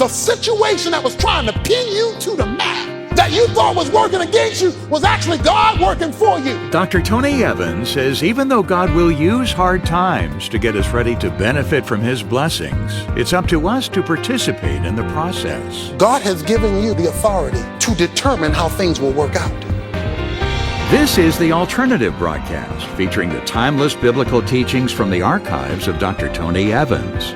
The situation that was trying to pin you to the mat, that you thought was working against you, was actually God working for you. Dr. Tony Evans says even though God will use hard times to get us ready to benefit from His blessings, it's up to us to participate in the process. God has given you the authority to determine how things will work out. This is The Alternative Broadcast, featuring the timeless biblical teachings from the archives of Dr. Tony Evans.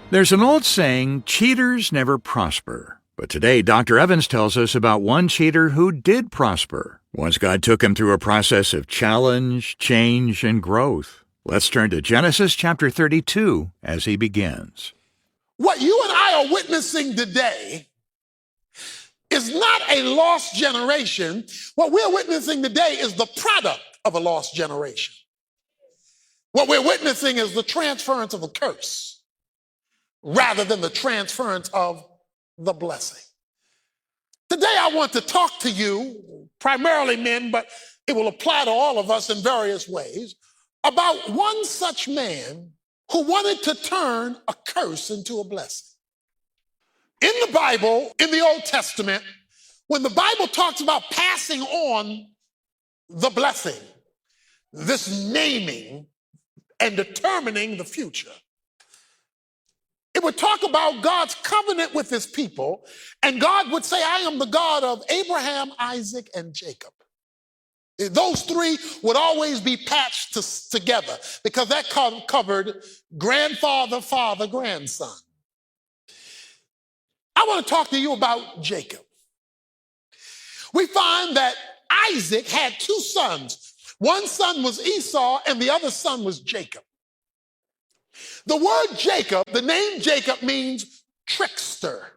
There's an old saying, cheaters never prosper. But today, Dr. Evans tells us about one cheater who did prosper, once God took him through a process of challenge, change, and growth. Let's turn to Genesis chapter 32 as he begins. What you and I are witnessing today is not a lost generation. What we're witnessing today is the product of a lost generation. What we're witnessing is the transference of a curse rather than the transference of the blessing. Today I want to talk to you, primarily men, but it will apply to all of us in various ways, about one such man who wanted to turn a curse into a blessing. In the Bible, in the Old Testament, when the Bible talks about passing on the blessing, this naming and determining the future, it would talk about God's covenant with his people, and God would say, I am the God of Abraham, Isaac, and Jacob. Those three would always be patched together because that covered grandfather, father, grandson. I want to talk to you about Jacob. We find that Isaac had two sons. One son was Esau and the other son was Jacob. The word Jacob, the name Jacob, means trickster.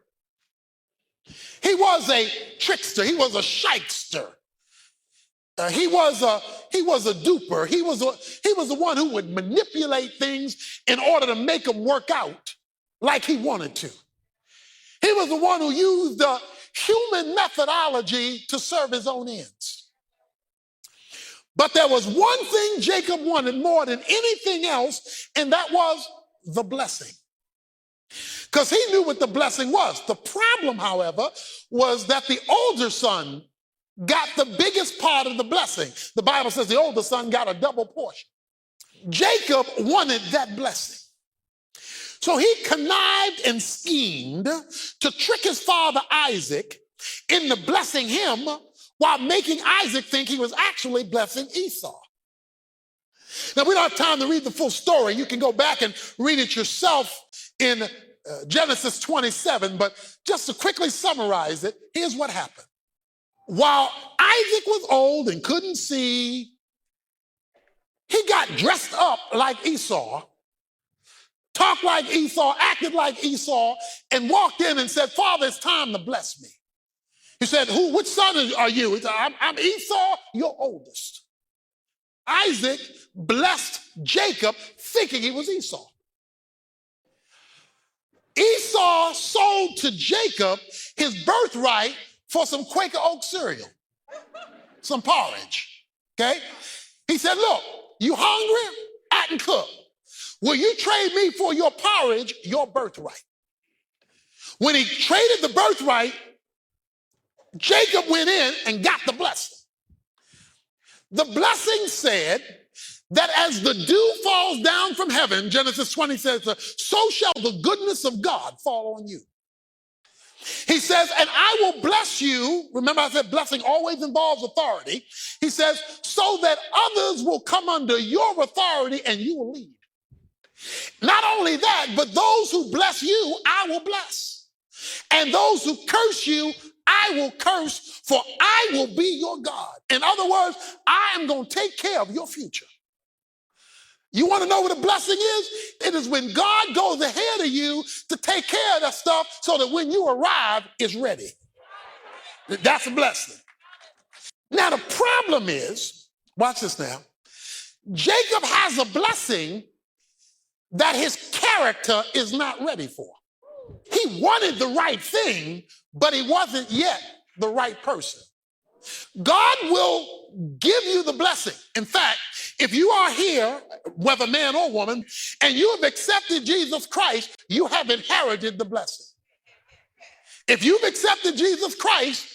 He was a trickster. He was a shyster. He was a duper. He was the one who would manipulate things in order to make them work out like he wanted to. He was the one who used the human methodology to serve his own ends. But there was one thing Jacob wanted more than anything else, and that was the blessing. Because he knew what the blessing was. The problem, however, was that the older son got the biggest part of the blessing. The Bible says the older son got a double portion. Jacob wanted that blessing. So he connived and schemed to trick his father Isaac into blessing him while making Isaac think he was actually blessing Esau. Now, we don't have time to read the full story. You can go back and read it yourself in Genesis 27, but just to quickly summarize it, here's what happened. While Isaac was old and couldn't see, he got dressed up like Esau, talked like Esau, acted like Esau, and walked in and said, Father, it's time to bless me. He said, which son are you? He said, I'm Esau, your oldest. Isaac blessed Jacob thinking he was Esau. Esau sold to Jacob his birthright for some Quaker Oat cereal, some porridge, okay? He said, look, you hungry? I can cook. Will you trade me for your porridge, your birthright? When he traded the birthright, Jacob went in and got the blessing. The blessing said that as the dew falls down from heaven, Genesis 20 says, so shall the goodness of God fall on you. He says, and I will bless you. Remember I said blessing always involves authority. He says, so that others will come under your authority and you will lead. Not only that, but those who bless you, I will bless. And those who curse you, I will curse, for I will be your God. In other words, I am going to take care of your future. You want to know what a blessing is? It is when God goes ahead of you to take care of that stuff so that when you arrive, it's ready. That's a blessing. Now, the problem is, watch this now, Jacob has a blessing that his character is not ready for. He wanted the right thing, but he wasn't yet the right person. God will give you the blessing. In fact, if you are here, whether man or woman, and you have accepted Jesus Christ, you have inherited the blessing. If you've accepted Jesus Christ,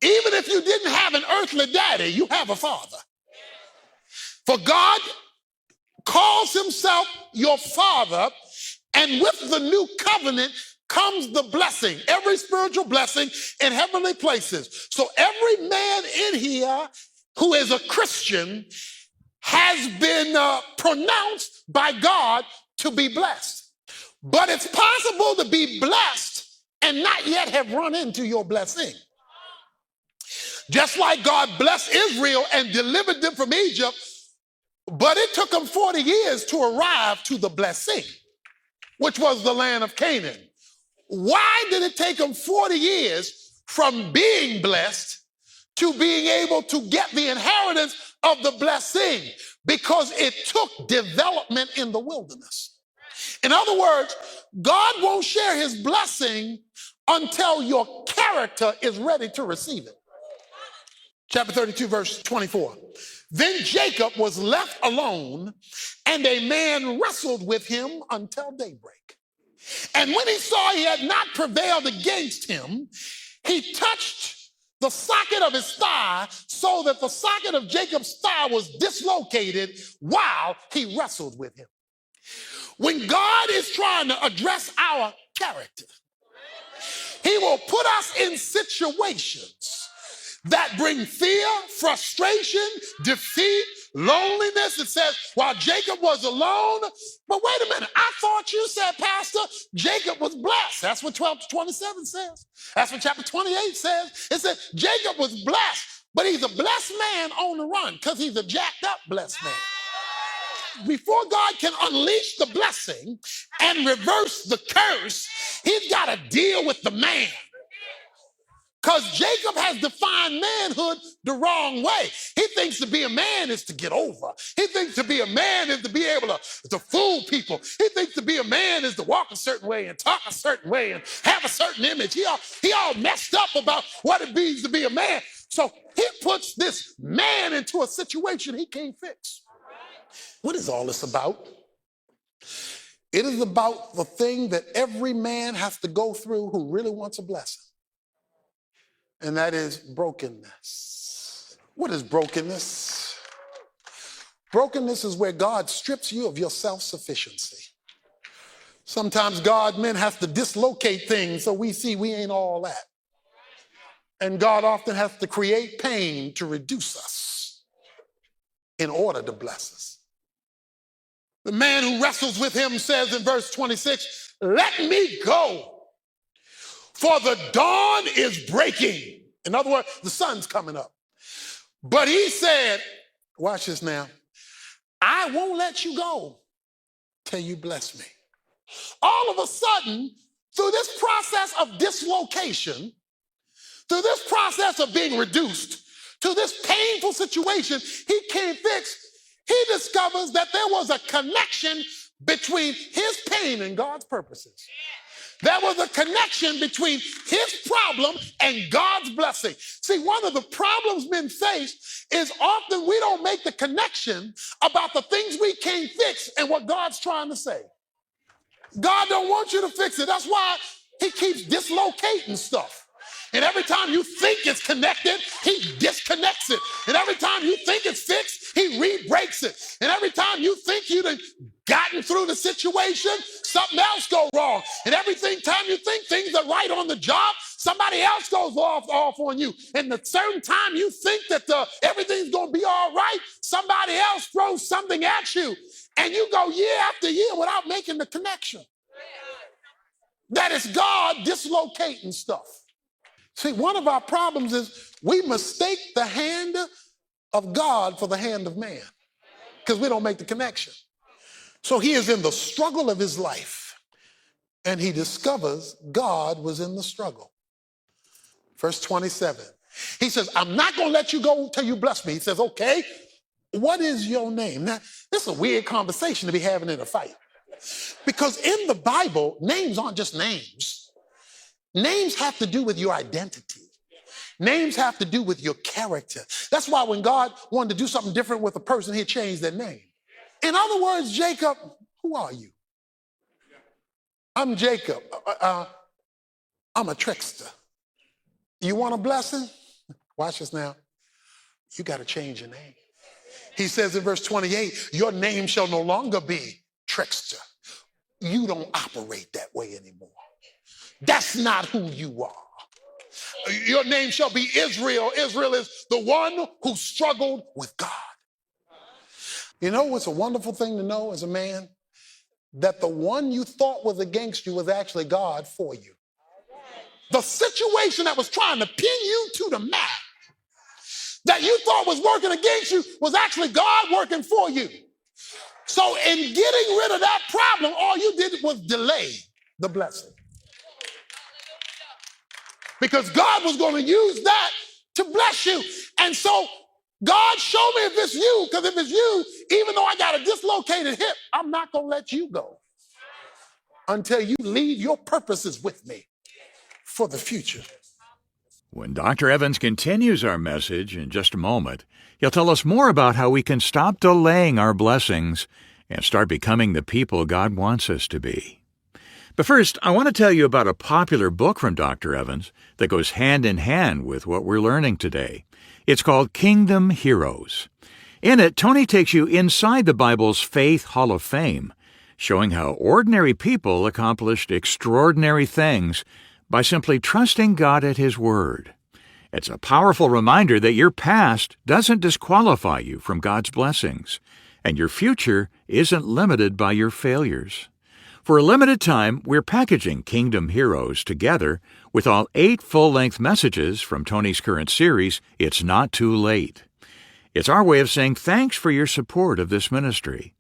even if you didn't have an earthly daddy, you have a father. For God calls himself your father, and with the new covenant comes the blessing, every spiritual blessing in heavenly places. So every man in here who is a Christian has been pronounced by God to be blessed. But it's possible to be blessed and not yet have run into your blessing. Just like God blessed Israel and delivered them from Egypt, but it took them 40 years to arrive to the blessing, which was the land of Canaan. Why did it take them 40 years from being blessed to being able to get the inheritance of the blessing? Because it took development in the wilderness. In other words, God won't share his blessing until your character is ready to receive it. Chapter 32, verse 24. Then Jacob was left alone, and a man wrestled with him until daybreak. And when he saw he had not prevailed against him, he touched the socket of his thigh, so that the socket of Jacob's thigh was dislocated while he wrestled with him. When God is trying to address our character, he will put us in situations that bring fear, frustration, defeat, loneliness. It says, while Jacob was alone, but wait a minute, I thought you said, Pastor, Jacob was blessed. That's what 12-27 says. That's what chapter 28 says. It says Jacob was blessed, but he's a blessed man on the run because he's a jacked up blessed man. Before God can unleash the blessing and reverse the curse, he's got to deal with the man. Because Jacob has defined manhood the wrong way. He thinks to be a man is to get over. He thinks to be a man is to be able to fool people. He thinks to be a man is to walk a certain way and talk a certain way and have a certain image. He all messed up about what it means to be a man. So he puts this man into a situation he can't fix. What is all this about? It is about the thing that every man has to go through who really wants a blessing. And that is brokenness. What is brokenness? Brokenness is where God strips you of your self-sufficiency. Sometimes men have to dislocate things so we see we ain't all that. And God often has to create pain to reduce us in order to bless us. The man who wrestles with him says in verse 26, "Let me go, for the dawn is breaking." In other words, the sun's coming up. But he said, watch this now, "I won't let you go till you bless me." All of a sudden, through this process of dislocation, through this process of being reduced to this painful situation he can't fix, he discovers that there was a connection between his pain and God's purposes. There was a connection between his problem and God's blessing. See, one of the problems men face is often we don't make the connection about the things we can't fix and what God's trying to say. God don't want you to fix it. That's why he keeps dislocating stuff. And every time you think it's connected, he disconnects it. And every time you think it's fixed, he re-breaks it. And every time you think you've gotten through the situation, something else goes wrong. And every time you think things are right on the job, somebody else goes off on you. And the certain time you think that everything's going to be all right, somebody else throws something at you. And you go year after year without making the connection. That is God dislocating stuff. See, one of our problems is we mistake the hand of God for the hand of man because we don't make the connection. So he is in the struggle of his life, and he discovers God was in the struggle. Verse 27, he says, "I'm not going to let you go till you bless me." He says, "Okay, what is your name?" Now, this is a weird conversation to be having in a fight because in the Bible, names aren't just names. Names have to do with your identity. Names have to do with your character. That's why when God wanted to do something different with a person, he changed their name. In other words, Jacob, who are you? I'm Jacob. I'm a trickster. You want a blessing? Watch this now. You got to change your name. He says in verse 28, your name shall no longer be trickster. You don't operate that way anymore. That's not who you are. Your name shall be Israel. Israel is the one who struggled with God. You know what's a wonderful thing to know as a man? That the one you thought was against you was actually God for you. The situation that was trying to pin you to the mat, that you thought was working against you, was actually God working for you. So in getting rid of that problem, all you did was delay the blessing. Because God was going to use that to bless you. And so God, show me if it's you, because if it's you, even though I got a dislocated hip, I'm not going to let you go until you leave your purposes with me for the future. When Dr. Evans continues our message in just a moment, he'll tell us more about how we can stop delaying our blessings and start becoming the people God wants us to be. But first, I want to tell you about a popular book from Dr. Evans that goes hand in hand with what we're learning today. It's called Kingdom Heroes. In it, Tony takes you inside the Bible's Faith Hall of Fame, showing how ordinary people accomplished extraordinary things by simply trusting God at His Word. It's a powerful reminder that your past doesn't disqualify you from God's blessings, and your future isn't limited by your failures. For a limited time, we're packaging Kingdom Heroes together with all 8 full-length messages from Tony's current series, It's Not Too Late. It's our way of saying thanks for your support of this ministry.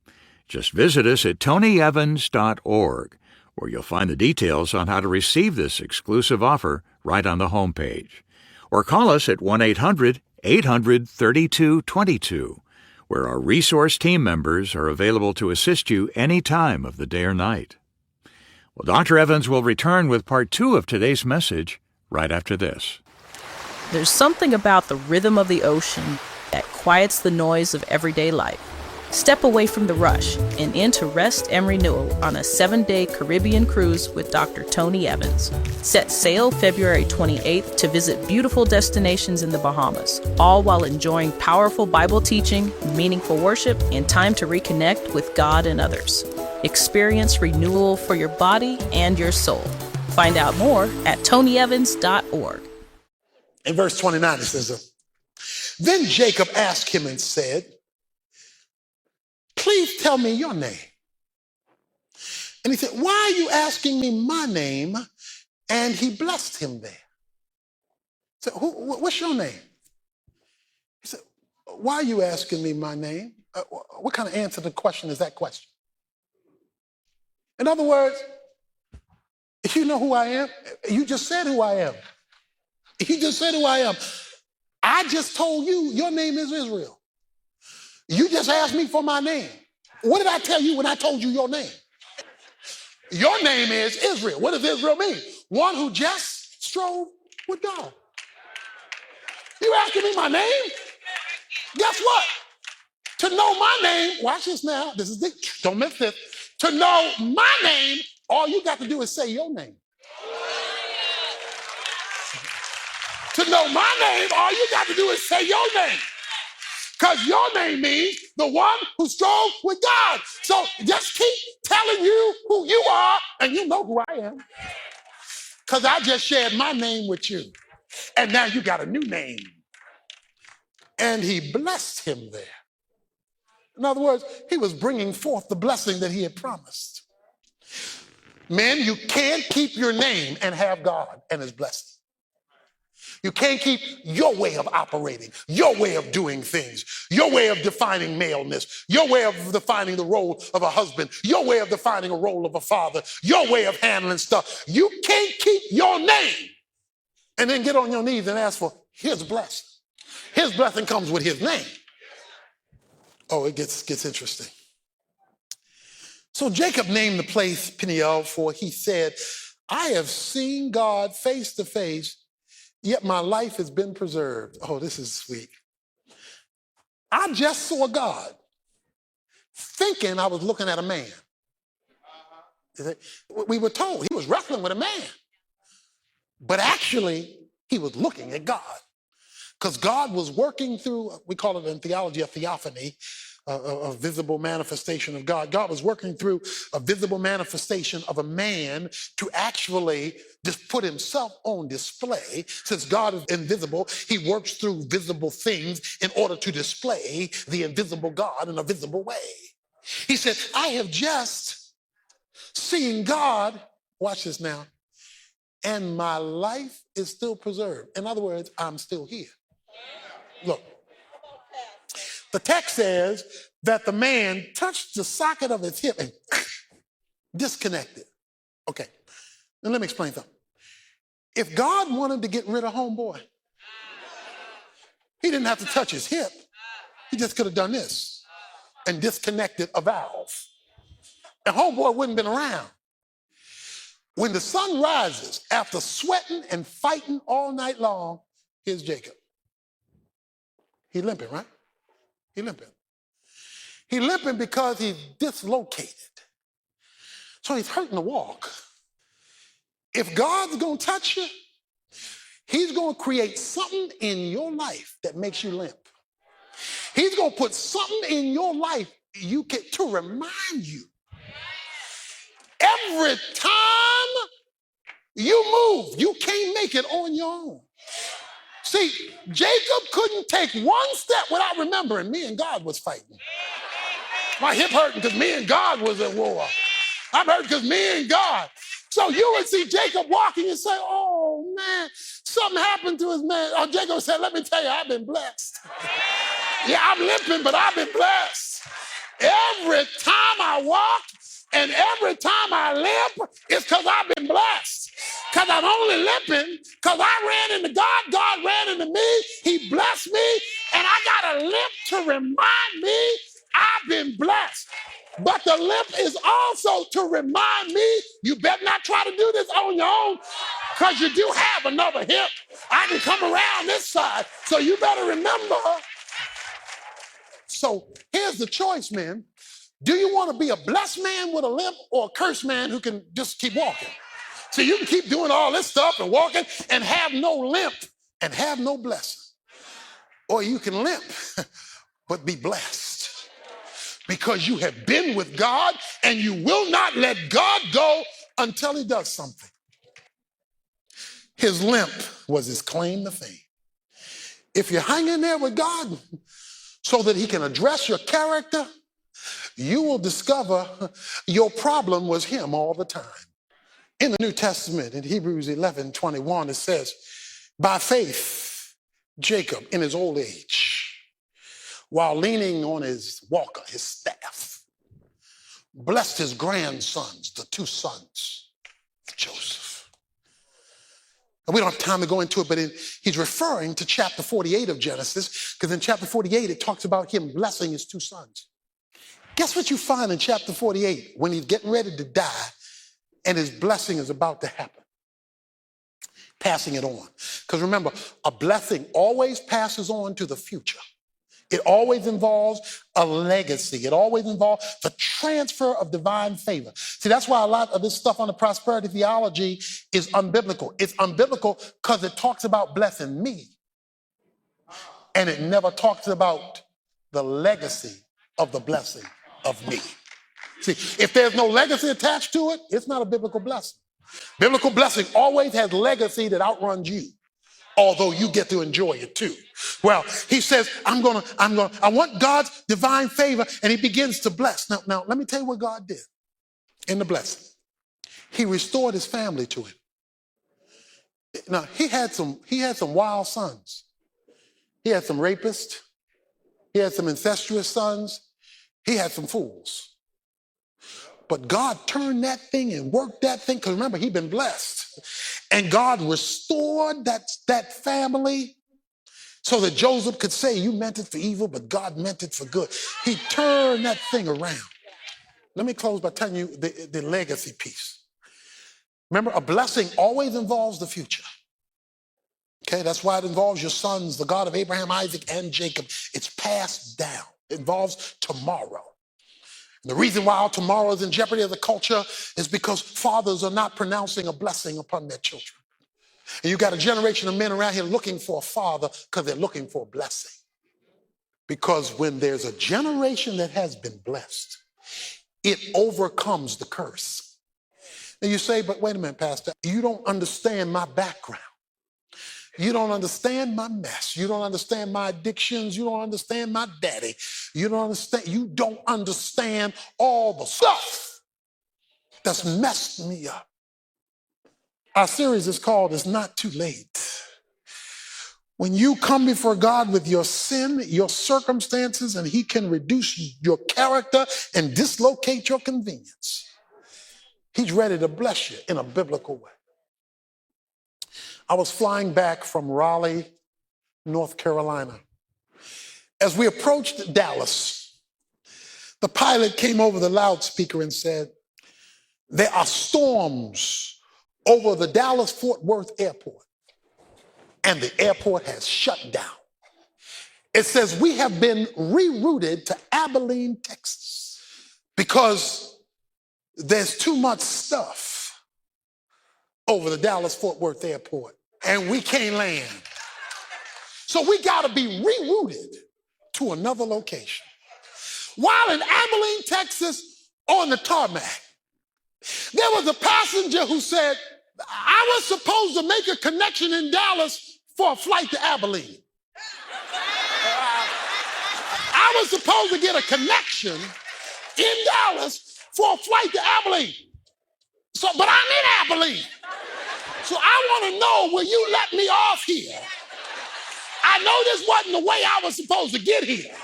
Just visit us at tonyevans.org, where you'll find the details on how to receive this exclusive offer right on the homepage. Or call us at 1-800-800-3222, where our resource team members are available to assist you any time of the day or night. Well, Dr. Evans will return with part 2 of today's message right after this. There's something about the rhythm of the ocean that quiets the noise of everyday life. Step away from the rush and into rest and renewal on a 7-day Caribbean cruise with Dr. Tony Evans. Set sail February 28th to visit beautiful destinations in the Bahamas, all while enjoying powerful Bible teaching, meaningful worship, and time to reconnect with God and others. Experience renewal for your body and your soul. Find out more at tonyevans.org. In verse 29, it says, then Jacob asked him and said, please tell me your name. And he said, why are you asking me my name? And he blessed him there. So, what's your name? He said, why are you asking me my name? What kind of answer to the question is that question? In other words, you know who I am? You just said who I am. You just said who I am. I just told you your name is Israel. You just asked me for my name. What did I tell you when I told you your name? Your name is Israel. What does Israel mean? One who just strove with God. You asking me my name? Guess what? To know my name, watch this now. This is don't miss this. To know my name, all you got to do is say your name. To know my name, all you got to do is say your name. Because your name means the one who strove with God. So just keep telling you who you are, and you know who I am. Because I just shared my name with you. And now you got a new name. And he blessed him there. In other words, he was bringing forth the blessing that he had promised. Men, you can't keep your name and have God and his blessing. You can't keep your way of operating, your way of doing things, your way of defining maleness, your way of defining the role of a husband, your way of defining a role of a father, your way of handling stuff. You can't keep your name and then get on your knees and ask for his blessing. His blessing comes with his name. Oh, it gets interesting. So Jacob named the place Peniel, for he said, I have seen God face to face, yet my life has been preserved. Oh, this is sweet. I just saw God thinking I was looking at a man. We were told he was wrestling with a man, but actually he was looking at God because God was working through, we call it in theology a theophany, a visible manifestation of God. God was working through a visible manifestation of a man to actually just put himself on display. Since God is invisible, he works through visible things in order to display the invisible God in a visible way. He said, I have just seen God, watch this now, and my life is still preserved. In other words, I'm still here. Look, the text says that the man touched the socket of his hip and disconnected. Okay, now let me explain something. If God wanted to get rid of homeboy, he didn't have to touch his hip. He just could have done this and disconnected a valve. And homeboy wouldn't have been around. When the sun rises, after sweating and fighting all night long, here's Jacob. He limping, right? He limping. He limping because he's dislocated. So he's hurting to walk. If God's going to touch you, he's going to create something in your life that makes you limp. He's going to put something in your life to remind you. Every time you move, you can't make it on your own. See, Jacob couldn't take one step without remembering me and God was fighting. My hip hurting because me and God was at war. I'm hurt because me and God. So you would see Jacob walking and say, oh man, something happened to his man. Oh, Jacob said, let me tell you, I've been blessed. Yeah, I'm limping, but I've been blessed. Every time I walk and every time I limp, it's because I've been blessed. Because I'm only limping because I ran into God, God ran into me, he blessed me, and I got a limp to remind me I've been blessed. But the limp is also to remind me you better not try to do this on your own because you do have another hip. I can come around this side, so you better remember. So here's the choice, man. Do you want to be a blessed man with a limp or a cursed man who can just keep walking? So you can keep doing all this stuff and walking and have no limp and have no blessing. Or you can limp but be blessed because you have been with God and you will not let God go until he does something. His limp was his claim to fame. If you're hanging there with God so that he can address your character, you will discover your problem was him all the time. In the New Testament, in Hebrews 11:21, it says, by faith, Jacob in his old age, while leaning on his walker, his staff, blessed his grandsons, the two sons of Joseph. And we don't have time to go into it, but he's referring to chapter 48 of Genesis, because in chapter 48, it talks about him blessing his two sons. Guess what you find in chapter 48 when he's getting ready to die and his blessing is about to happen? Passing it on. Because remember, a blessing always passes on to the future. It always involves a legacy. It always involves the transfer of divine favor. See, that's why a lot of this stuff on the prosperity theology is unbiblical. It's unbiblical because it talks about blessing me. And it never talks about the legacy of the blessing of me. See, if there's no legacy attached to it, it's not a biblical blessing. Biblical blessing always has legacy that outruns you, although you get to enjoy it too. Well, he says, I want God's divine favor, and he begins to bless. Now, let me tell you what God did in the blessing. He restored his family to him. Now, he had some wild sons. He had some rapists. He had some incestuous sons. He had some fools. But God turned that thing and worked that thing, because remember, he'd been blessed. And God restored that family so that Joseph could say, you meant it for evil, but God meant it for good. He turned that thing around. Let me close by telling you the legacy piece. Remember, a blessing always involves the future. Okay, that's why it involves your sons, the God of Abraham, Isaac, and Jacob. It's passed down. It involves tomorrow. And the reason why our tomorrow is in jeopardy as a culture is because fathers are not pronouncing a blessing upon their children. And you got a generation of men around here looking for a father because they're looking for a blessing. Because when there's a generation that has been blessed, it overcomes the curse. And you say, but wait a minute, Pastor, you don't understand my background. You don't understand my mess. You don't understand my addictions. You don't understand my daddy. You don't understand all the stuff that's messed me up. Our series is called It's Not Too Late. When you come before God with your sin, your circumstances, and he can reduce your character and dislocate your convenience, he's ready to bless you in a biblical way. I was flying back from Raleigh, North Carolina. As we approached Dallas, the pilot came over the loudspeaker and said, there are storms over the Dallas-Fort Worth airport, and the airport has shut down. It says we have been rerouted to Abilene, Texas, because there's too much stuff over the Dallas-Fort Worth airport, and we can't land. So we got to be rerouted to another location. While in Abilene, Texas, on the tarmac, there was a passenger who said, I was supposed to make a connection in Dallas for a flight to Abilene. I was supposed to get a connection in Dallas for a flight to Abilene. But I'm in Abilene. So I want to know, will you let me off here? I know this wasn't the way I was supposed to get here.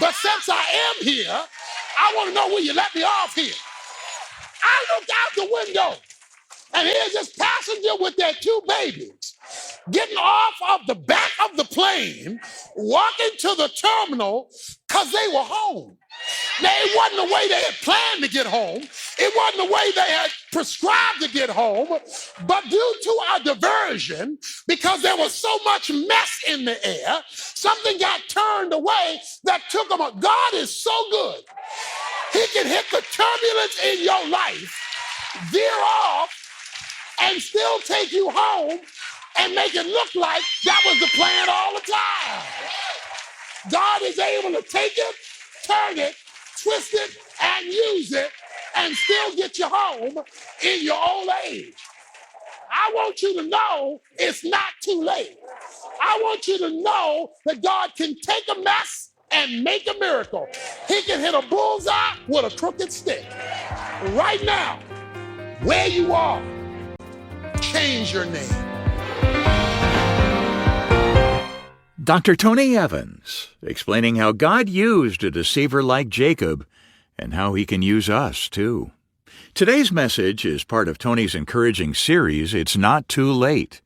But since I am here, I want to know, will you let me off here? I looked out the window, and here's this passenger with their two babies getting off of the back of the plane, walking to the terminal because they were home. Now, it wasn't the way they had planned to get home. It wasn't the way they had prescribed to get home. But due to our diversion, because there was so much mess in the air, something got turned away that took them. God is so good. He can hit the turbulence in your life, veer off, and still take you home and make it look like that was the plan all the time. God is able to take it, turn it, twist it, and use it, and still get you home in your old age. I want you to know it's not too late. I want you to know that God can take a mess and make a miracle. He can hit a bullseye with a crooked stick. Right now, where you are, change your name. Dr. Tony Evans, explaining how God used a deceiver like Jacob and how he can use us, too. Today's message is part of Tony's encouraging series, It's Not Too Late.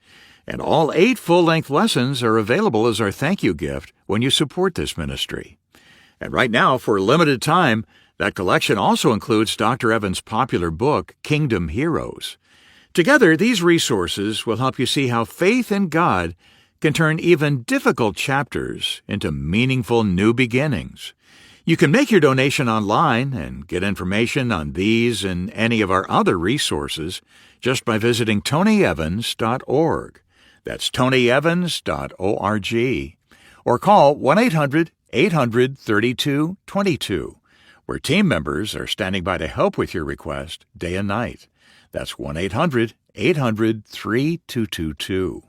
And all 8 full-length lessons are available as our thank you gift when you support this ministry. And right now, for a limited time, that collection also includes Dr. Evans' popular book, Kingdom Heroes. Together, these resources will help you see how faith in God can turn even difficult chapters into meaningful new beginnings. You can make your donation online and get information on these and any of our other resources just by visiting tonyevans.org. That's tonyevans.org. Or call 1-800-800-3222, where team members are standing by to help with your request day and night. That's 1-800-800-3222.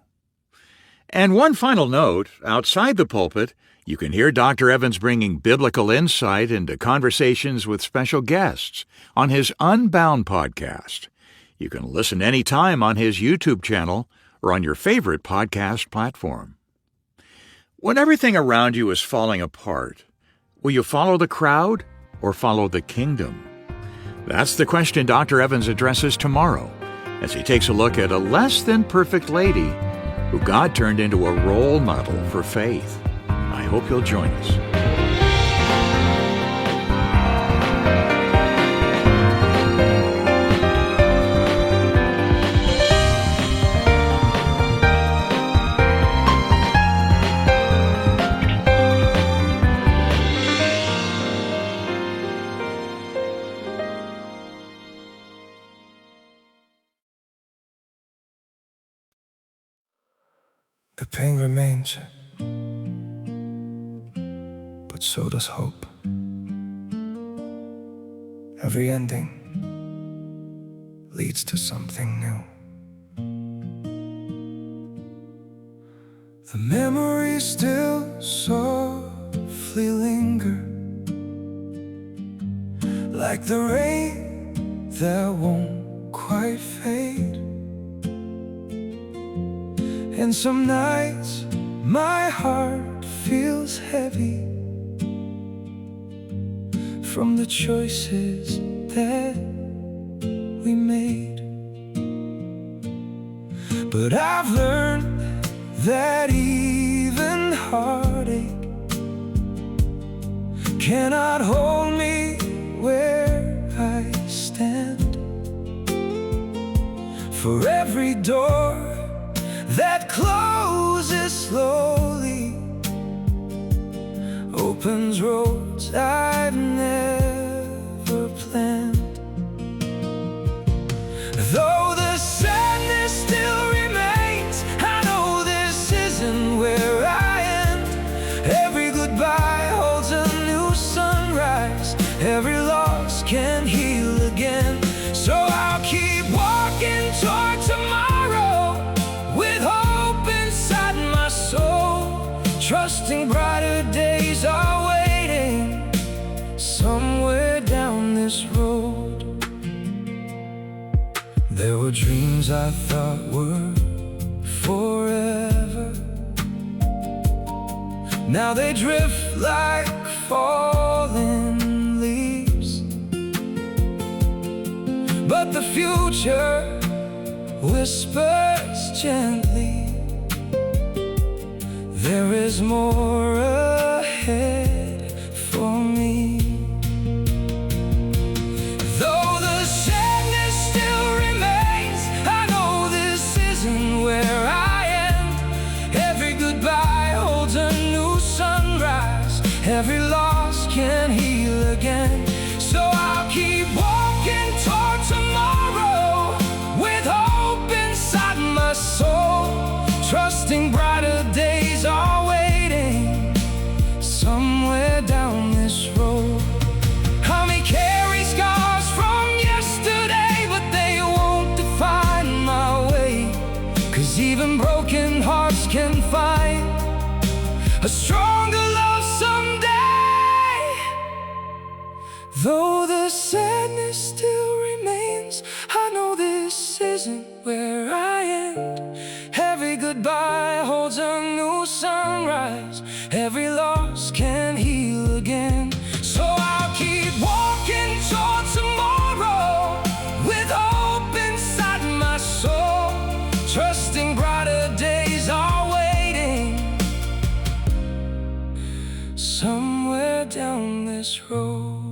And one final note, outside the pulpit, you can hear Dr. Evans bringing biblical insight into conversations with special guests on his Unbound podcast. You can listen anytime on his YouTube channel or on your favorite podcast platform. When everything around you is falling apart, will you follow the crowd or follow the kingdom? That's the question Dr. Evans addresses tomorrow as he takes a look at a less than perfect lady who God turned into a role model for faith. I hope you'll join us. The pain remains, but so does hope. Every ending leads to something new. The memories still softly linger, like the rain that won't quite fade. And some nights my heart feels heavy from the choices that we made. But I've learned that even heartache cannot hold me where I stand. For every door that closes slowly opens roads I've never planned. Though the sadness still remains, I know this isn't where I end. Every goodbye holds a new sunrise. Every loss can heal again. So I'll keep walking toward tomorrow with hope inside my soul, trusting brighter days are waiting somewhere down this road. There were dreams I thought were forever. Now they drift like fallen leaves. But the future whispers gently, there is more ahead for me. Though the sadness still remains, I know this isn't where I end. Every goodbye holds a new sunrise. Every loss can heal again. So I'll keep walking toward tomorrow with hope inside my soul, trusting brighter days are waiting somewhere down this road. I may carry scars from yesterday, but they won't define my way. 'Cause even broken hearts can find a stronger love someday. Though the sadness still remains, I know this isn't where I end. Every goodbye holds a new sunrise. Every loss can heal again. So I'll keep walking toward tomorrow with hope inside my soul, trusting brighter days are waiting somewhere down this road.